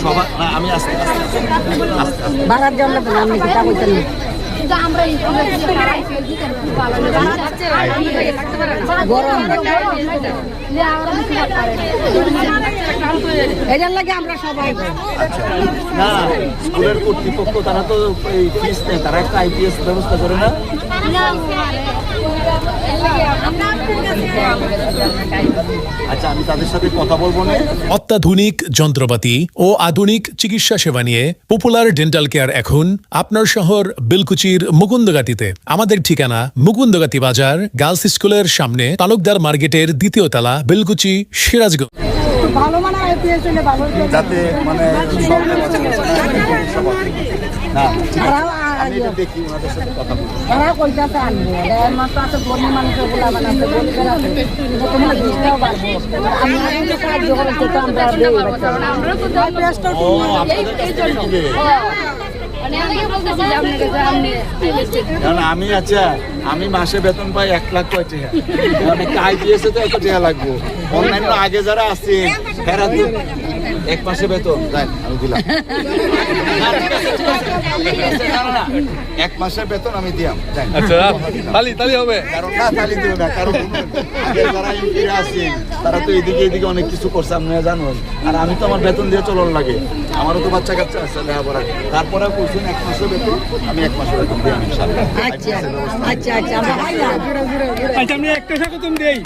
সবার আমি আস্তে বাড়ার জন্য আপনি কিতা কইতেন গরম এটার লাগে আমরা সবাই না স্কুলের কর্তৃপক্ষ তারা তো এই ফিস নেই, তারা একটা আইপিএস ব্যবস্থা করে না। আচ্ছা আমি তাদের সাথে কথা বলবো না। অত্যাধুনিক যন্ত্রপাতি ও আধুনিক চিকিৎসা সেবা নিয়ে পপুলার ডেন্টাল কেয়ার এখন আপনার শহর বেলকুচির মুকুন্দগাতিতে। আমাদের ঠিকানা মুকুন্দগাতি বাজার, গার্লস স্কুলের সামনে, তালুকদার মার্কেটের দ্বিতীয় তলা, বেলকুচি, সিরাজগঞ্জ। ভালো মানে আইপিএস হলে ভালো যাতে মানে আমি এটা দেখি ওনাদের সাথে কথা বলবো। তারা কইতাছে আনবো মাত্র আছে গরিব মানুষের গুলা বানাচ্ছে গরিবের আছে তোমার দিতেও পারবো আমি সাহায্য করতে তো আমরা ও আপনাদের কাছ থেকে দিবে। কারণ আমি আচ্ছা আমি মাসে বেতন পাই 1 লাখ টাকা, একটা আইপিএসে তো 1 টাকা লাগবো। অনলাইনে আগে যারা আছে ফেরা তো 1 মাসে বেতন দেন আমি দিলাম। না 1 মাসের বেতন আমি দিলাম। আচ্ছা তালি হবে কারণ না তালি দেব না, কারণ আগে যারা ইউপিতে আছে তারা তো এদিকে অনেক কিছু করছে আপনারা জানেন। আর আমি তো আমার বেতন দিয়ে চলন লাগে, আমারও তো বাচ্চা কাচ্চা আছে লেখাপড়া। তারপরে বলছেন 1 মাসের বেতন, আমি 1 মাসের বেতন দিই ইনশাআল্লাহ। আচ্ছা আচ্ছা আচ্ছা আচ্ছা আমি একটা সাথে তুমি দেই।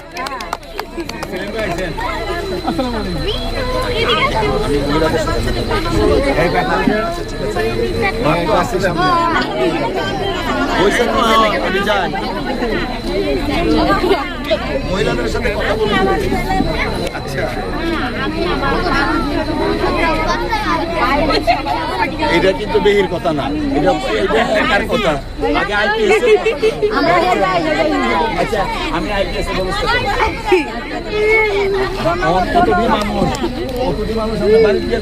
মহিলাদের সাথে কথা বলুন। আচ্ছা এটা কিন্তু বেহির কথা না, এটা একার কথা। আগে আইপিএস আচ্ছা আমি আইপিএস এর ব্যবস্থা করি। কতটি মানুষ আমরা বাড়ি দিয়ে